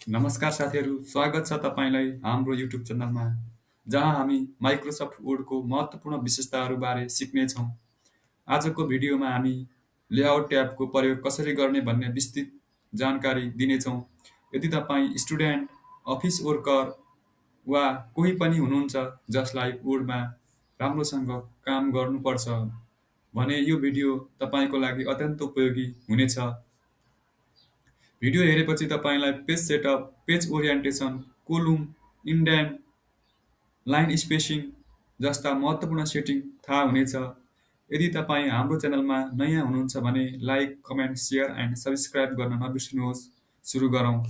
नमस्कार साथीहरू, स्वागत छ तपाईँलाई हाम्रो युट्युब च्यानलमा, जहाँ हामी माइक्रोसफ्ट वर्डको महत्त्वपूर्ण विशेषताहरूबारे सिक्नेछौँ। आजको भिडियोमा हामी लेआउट ट्याबको प्रयोग कसरी गर्ने भन्ने विस्तृत जानकारी दिनेछौँ। यदि तपाईँ स्टुडेन्ट, अफिस वर्कर वा कोही पनि हुनुहुन्छ जसलाई वर्डमा राम्रोसँग काम गर्नुपर्छ भने यो भिडियो तपाईँको लागि अत्यन्त उपयोगी हुनेछ। भिडियो हेरेपछि तपाईँलाई page setup, page orientation, column, indent, line spacing जस्ता महत्त्वपूर्ण सेटिङ थाहा हुनेछ। यदि तपाईँ हाम्रो च्यानलमा नयाँ हुनुहुन्छ भने like, comment, share and subscribe गर्न नबिर्सनुहोस्। सुरु गरौँ।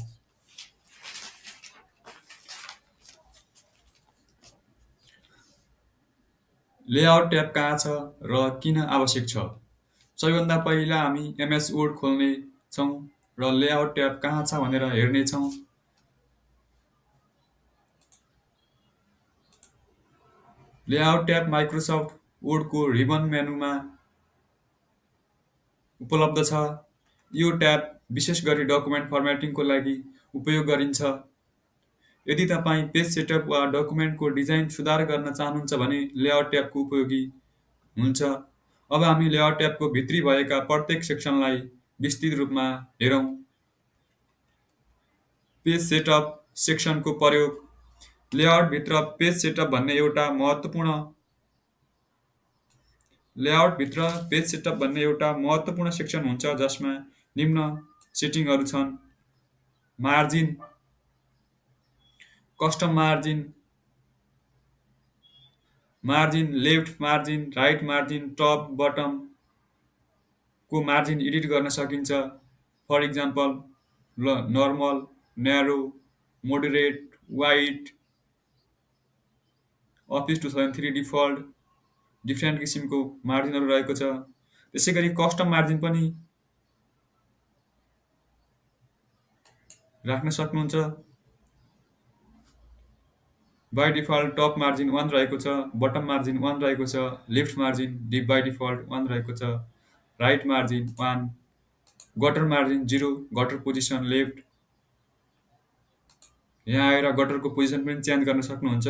लेआउट ट्याब कहाँ छ र किन आवश्यक छ? सबैभन्दा पहिला हामी एमएस वर्ड खोल्नेछौँ र लेआउट ट्याब कहाँ छ भनेर हेर्नेछौँ। लेआउट ट्याब माइक्रोसफ्ट वर्डको रिबन मेनुमा उपलब्ध छ। यो ट्याब विशेष गरी डकुमेन्ट फर्मेटिङको लागि उपयोग गरिन्छ। यदि तपाईँ पेज सेटअप वा डकुमेन्टको डिजाइन सुधार गर्न चाहनुहुन्छ भने लेआउट ट्याबको उपयोगी हुन्छ। अब हामी लेआउट ट्याबको भित्री भएका प्रत्येक सेक्सनलाई विस्तृत रूपमा हेरौँ। पेज सेटअप सेक्सनको प्रयोग। लेआउटभित्र पेज सेटअप भन्ने एउटा महत्त्वपूर्ण सेक्सन हुन्छ जसमा निम्न सेटिङहरू छन्: margin, custom margin, margin, left margin, right margin, top, bottom को मार्जिन एडिट गर्न सकिन्छ। For example, normal, narrow, moderate, wide, office 2003 default, different किसिमको मार्जिनहरू रहेको छ। त्यसै गरी कस्टम मार्जिन पनि राख्न सक्नुहुन्छ। बाई डिफल्ट टप मार्जिन 1 रहेको छ, बटम मार्जिन 1 रहेको छ, लेफ्ट मार्जिन बाई डिफल्ट 1 रहेको छ, राइट मार्जिन 1, गटर मार्जिन 0, गटर पोजिसन लेफ्ट। यहाँ आएर गटरको पोजिसन पनि चेन्ज गर्न सक्नुहुन्छ।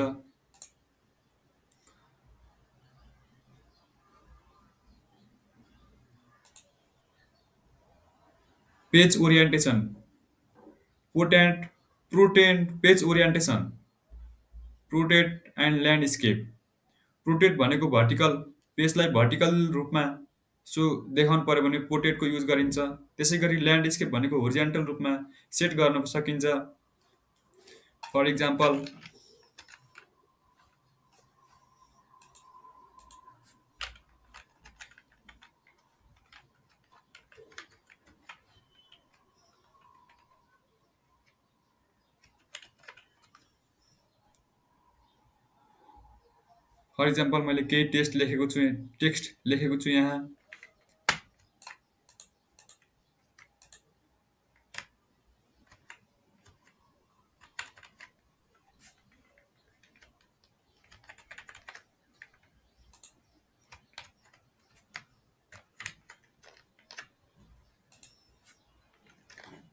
Page orientation, portrait page orientation, portrait and landscape. Portrait भनेको भर्टिकल, पेजलाई भर्टिकल रूपमा देखाउनु पर्यो भने पोर्ट्रेटको युज गरिन्छ। त्यसै गरी ल्यान्डस्केप भनेको होरिजेन्टल रूपमा सेट गर्न सकिन्छ। फर इक्जाम्पल, मैले केही टेक्स्ट लेखेको छु यहाँ।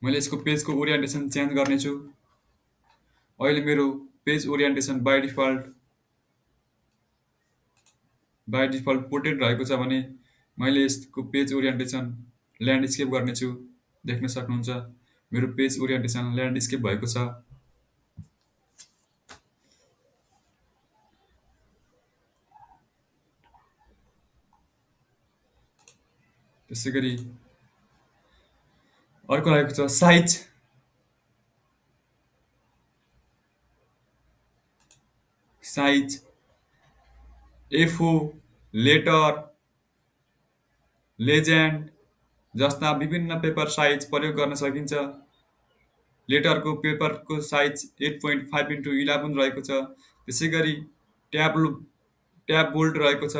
मैले यसको पेजको ओरिएन्टेसन चेन्ज गर्नेछु। अहिले मेरो page orientation by default portrait रहेको छ भने मैले यसको पेज ओरिएन्टेसन ल्यान्डस्केप गर्नेछु। देख्न सक्नुहुन्छ मेरो पेज ओरिएन्टेसन ल्यान्डस्केप भएको छ। त्यसै गरी अर्को रहेको छ साइज। A4, लेटर, लेजेन्ड जस्ता विभिन्न पेपर साइज प्रयोग गर्न सकिन्छ। लेटरको पेपरको साइज 8.5x11 रहेको छ। त्यसै गरी ट्याब बोल्ड रहेको छ।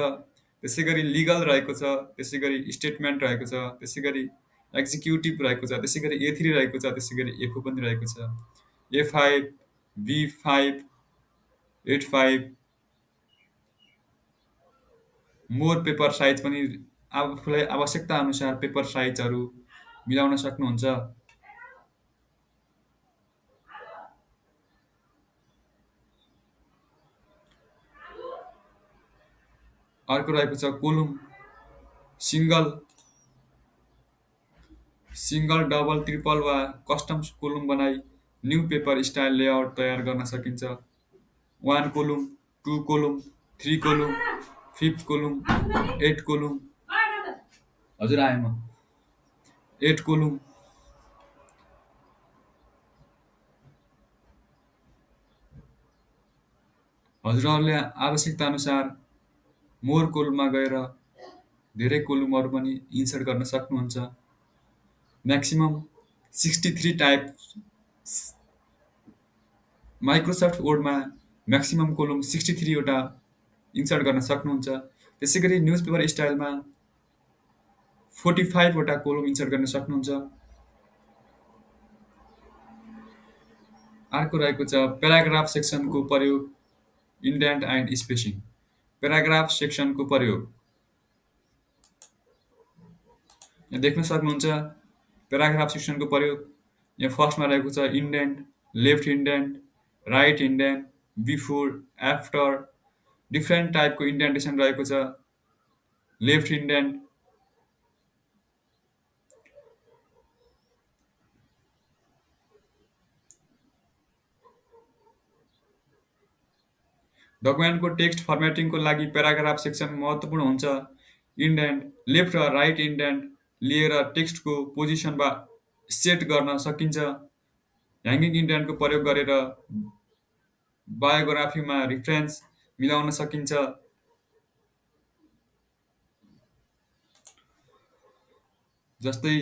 त्यसै गरी लिगल रहेको छ। त्यसै गरी स्टेटमेन्ट रहेको छ। त्यसै गरी एक्जिक्युटिभ रहेको छ। त्यसै गरी A3 रहेको छ। त्यसै गरी A4 पनि रहेको छ। A5, B5, 85 more paper size पनि आफूलाई आवश्यकता अनुसार पेपर साइजहरू मिलाउन सक्नुहुन्छ। अर्को रहेको छ column single single double triple वा कस्टम कोलुम बनाई न्यू पेपर स्टाइल लेआउट तयार गर्न सकिन्छ। One column, two column, three column, fifth column, eight column, हजुर आएँ म, एट कोलुम, हजुरहरूले आवश्यकता अनुसार मोर कोलुममा गएर धेरै कोलुमहरू पनि इन्सर्ट गर्न सक्नुहुन्छ। म्याक्सिमम 63 टाइप माइक्रोसफ्ट वर्डमा म्याक्सिमम कोलुम 63 वटा इन्सर्ट गर्न सक्नुहुन्छ। त्यसै गरी न्युज पेपर स्टाइलमा 45 वटा कोलुम इन्सर्ट गर्न सक्नुहुन्छ। अर्को रहेको छ प्याराग्राफ सेक्सनको प्रयोग इन्डेन्ट एन्ड स्पेसिङ। प्याराग्राफ सेक्सनको प्रयोग यहाँ देख्न सक्नुहुन्छ। प्याराग्राफ सेक्सनको प्रयोग यहाँ फर्स्टमा रहेको छ indent, left indent, right indent, before, after, different टाइपको इन्डेन्टेसन रहेको छ। लेफ्ट इन्डेन्ट, डकुमेन्टको टेक्स्ट फर्मेटिङको लागि प्याराग्राफ सेक्सन महत्त्वपूर्ण हुन्छ। इन्डेन्ट, लेफ्ट र राइट इन्डेन्ट लिएर टेक्स्टको पोजिसन सेट गर्न सकिन्छ। ह्याङ्गिङ इन्डेन्टको प्रयोग गरेर बायोग्राफीमा रिफरेन्स मिलाउन सकिन्छ। जस्तै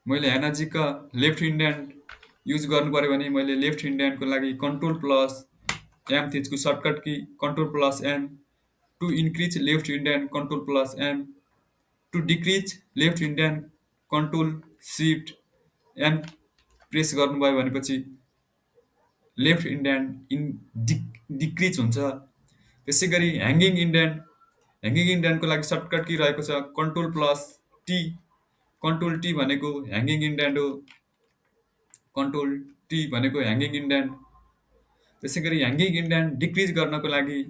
मैले यहाँ नजिक लेफ्ट इन्डेन्ट युज गर्नु पऱ्यो भने मैले लेफ्ट इन्डेन्टको लागि कन्ट्रोल प्लस एम थिचको shortcut key control plus M, to increase left indent control plus M, to decrease left indent control shift M press गर्नुभयो भनेपछि लेफ्ट इन्डेन्ट डिक्रिज हुन्छ। त्यसै गरी ह्याङ्गिङ इन्डेन्टको लागि सर्टकट की रहेको छ control plus T. Control T भनेको ह्याङ्गिङ इन्डेन्ट हो। कन्ट्रोल टी भनेको ह्याङ्गिङ इन्डेन्ट। त्यसै गरी ह्याङ्गिङ इन्डेन्ट डिक्रिज गर्नको लागि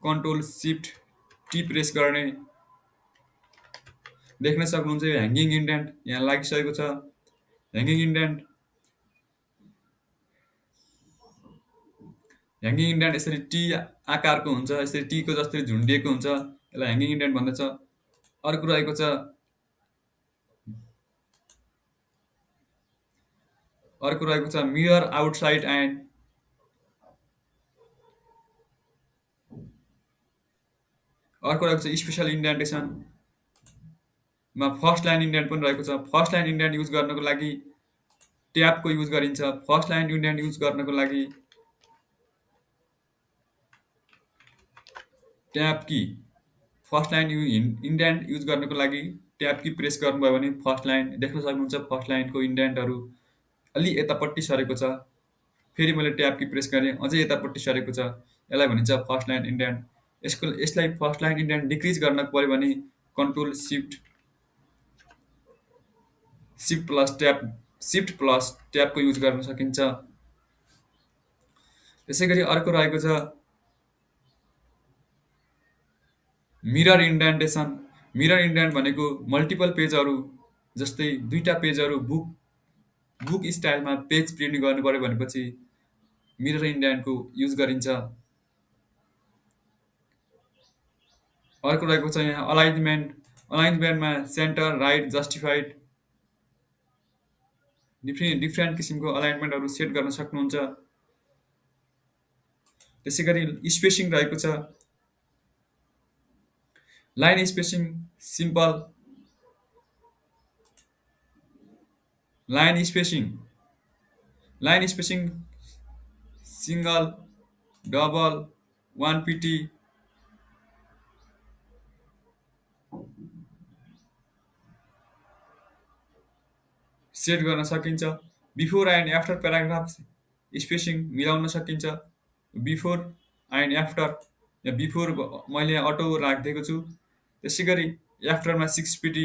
कन्ट्रोल सिफ्ट टी प्रेस गर्ने। देख्न सक्नुहुन्छ यो ह्याङ्गिङ इन्डेन्ट यहाँ लागिसकेको छ। ह्याङ्गिङ इन्डेन्ट यसरी टी आकारको हुन्छ, यसरी टीको जस्तै झुन्डिएको हुन्छ, यसलाई ह्याङ्गिङ इन्डेन्ट भन्दछ। अर्को रहेको छ मिरर आउटसाइड एन्ड अर्को रहेको छ स्पेसल इन्डेन्टेसनमा फर्स्ट लाइन इन्डेन्ट पनि रहेको छ। फर्स्ट लाइन इन्डेन्ट युज गर्नको लागि ट्याबको युज गरिन्छ। फर्स्ट लाइन इन्डेन्ट युज गर्नको लागि ट्याब की, फर्स्ट लाइन इन्डेन्ट युज गर्नको लागि ट्याब की प्रेस गर्नुभयो भने फर्स्ट लाइन देख्न सक्नुहुन्छ। फर्स्ट लाइनको इन्डेन्टहरू अलि यतापट्टि सरेको छ। फेरि मैले ट्याब की प्रेस गरेँ, अझै यतापट्टि सरेको छ। यसलाई भनिन्छ फर्स्ट लाइन इन्डेन्ट। यसलाई फर्स्ट लाइन इन्डेन्ट डिक्रिज गर्न पऱ्यो भने कन्ट्रोल सिफ्ट प्लस ट्याबको युज गर्न सकिन्छ। त्यसै गरी अर्को रहेको छ मिरर इन्डेन्टेसन। मिरर इन्डेन्ट भनेको मल्टिपल पेजहरू जस्तै दुईटा पेजहरू बुक स्टाइलमा पेज प्रिन्ट गर्नु पऱ्यो भनेपछि मिरर इन्डेन्टको युज गरिन्छ। अर्को रहेको छ यहाँ अलाइनमेन्टमा सेन्टर, राइट, जस्टिफाइड, डिफ्रेन्ट किसिमको अलाइनमेन्टहरू सेट गर्न सक्नुहुन्छ। त्यसै गरी स्पेसिङ रहेको छ। Line spacing simple, line spacing single, double, 1 pt, set गर्न सकिन्छ। Before and after paragraph spacing मिलाउन सकिन्छ। Before and after, yeah before मैले अटो राखिदिएको छु। त्यसै गरी आफ्टरमा 6 pt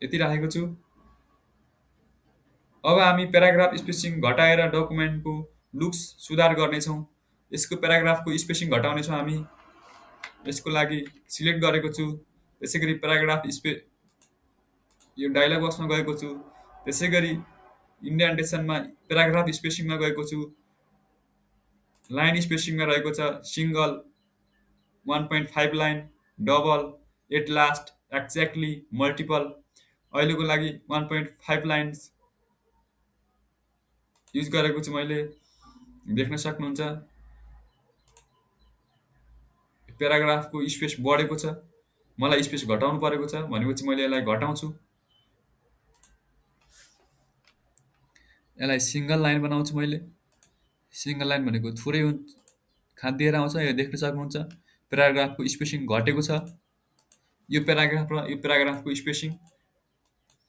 यति राखेको छु। अब हामी प्याराग्राफ स्पेसिङ घटाएर डकुमेन्टको लुक्स सुधार गर्नेछौँ। यसको प्याराग्राफको स्पेसिङ घटाउनेछौँ हामी। यसको लागि सिलेक्ट गरेको छु। त्यसै गरी प्याराग्राफ यो डायलग बक्समा गएको छु। त्यसै गरी इन्डेन्टेसनमा प्याराग्राफ स्पेसिङमा गएको छु। लाइन स्पेसिङमा रहेको छ single 1.5 line, double, at last, exactly, multiple. अहिलेको लागि 1.5 लाइन्स युज गरेको छु मैले। देख्न सक्नुहुन्छ प्याराग्राफको स्पेस बढेको छ। मलाई स्पेस घटाउनु परेको छ भनेपछि मैले यसलाई घटाउँछु। यसलाई सिङ्गल लाइन बनाउँछु मैले। सिङ्गल लाइन भनेको थोरै खादिएर आउँछ। यो देख्न सक्नुहुन्छ प्याराग्राफको स्पेसिङ घटेको छ। यो प्याराग्राफ र यो प्याराग्राफको स्पेसिङ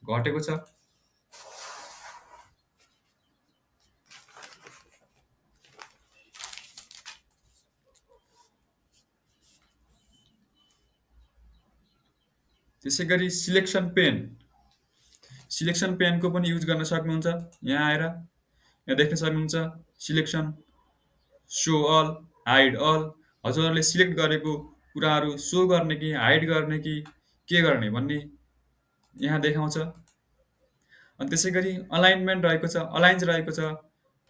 घटेको छ। त्यसै गरी सिलेक्सन पेनको पनि युज गर्न सक्नुहुन्छ। यहाँ आएर यहाँ देख्न सक्नुहुन्छ selection, show all, hide all. हजुरहरूले सिलेक्ट गरेको कुराहरू सो गर्ने कि हाइड गर्ने कि के गर्ने भन्ने यहाँ देखाउँछ। अनि त्यसै गरी अलाइनमेन्ट रहेको छ, अलाइन्स रहेको छ।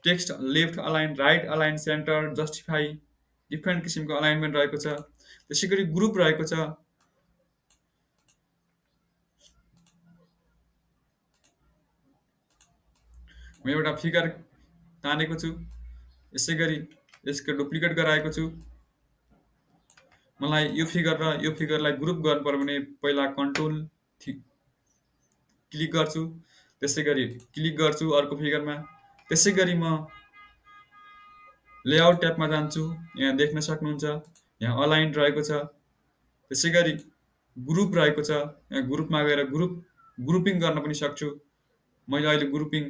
Text left align, right align, centre, justify, different किसिमको अलाइनमेन्ट रहेको छ। त्यसै गरी ग्रुप रहेको छ। म एउटा फिगर तानेको छु। यसै गरी यसको डुप्लिकेट गराएको छु। मलाई यो फिगर र यो फिगरलाई ग्रुप गर्नु पर्यो भने पहिला कन्ट्रोल क्लिक गर्छु। त्यसै गरी क्लिक गर्छु अर्को फिगरमा। त्यसै गरी म लेआउट ट्याबमा जान्छु। यहाँ देख्न सक्नुहुन्छ यहाँ अलाइन रहेको छ। त्यसै गरी ग्रुप रहेको छ। यहाँ ग्रुपमा गएर ग्रुपिङ गर्न पनि सक्छु। मैले अहिले ग्रुपिङ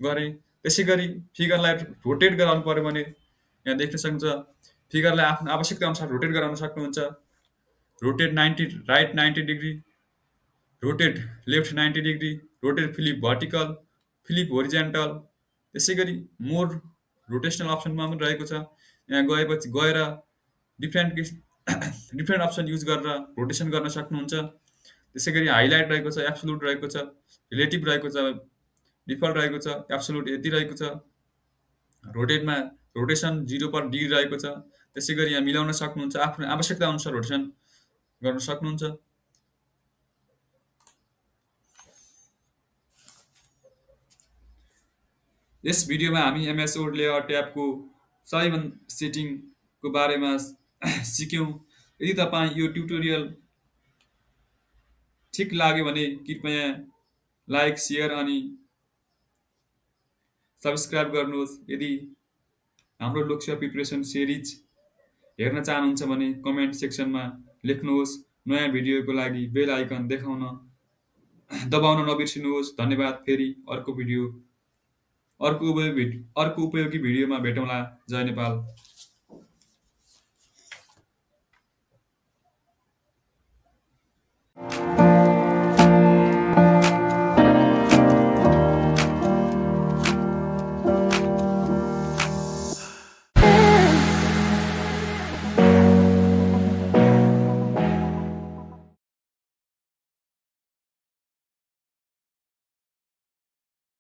गरेँ। त्यसै गरी फिगरलाई रोटेट गराउनु पर्यो भने यहाँ देख्न सक्नुहुन्छ फिगरलाई आफ्नो आवश्यकता अनुसार रोटेट गराउन सक्नुहुन्छ। Rotate 90, right 90 degree, rotate left 90 degree, rotate flip vertical, flip horizontal. त्यसै गरी मोर रोटेसनल अप्सनमा पनि रहेको छ। यहाँ गएपछि गएर डिफ्रेन्ट अप्सन युज गरेर रोटेसन गर्न सक्नुहुन्छ। त्यसै गरी हाइलाइट रहेको छ, एब्सोल्युट रहेको छ, रिलेटिभ रहेको छ, डिफल्ट रहेको छ, एब्सोल्युट यति रहेको छ। रोटेटमा रोटेसन 0 पर डिग्री रहेको छ। त्यसै गरी यहाँ मिलाउन सक्नुहुन्छ। आफ्नो आवश्यकता अनुसार रोटेसन गर्न सक्नुहुन्छ। यस भिडियोमा हामी एमएस वर्ड लेआउट ट्याबको सबैभन्दा सेटिङको बारेमा सिक्यौँ। यदि तपाईँ यो ट्युटोरियल ठिक लाग्यो भने कृपया लाइक, सेयर अनि सब्सक्राइब गर्नुहोस्। यदि हाम्रो लोकसेवा प्रिपरेसन सिरिज हेर्न चाहनुहुन्छ भने कमेन्ट सेक्सनमा लेख्नुहोस्। नयाँ भिडियोको लागि बेल आइकन दबाउन नबिर्सिनुहोस्। धन्यवाद। फेरि अर्को उपयोगी भिडियोमा भेटौँला। जय नेपाल।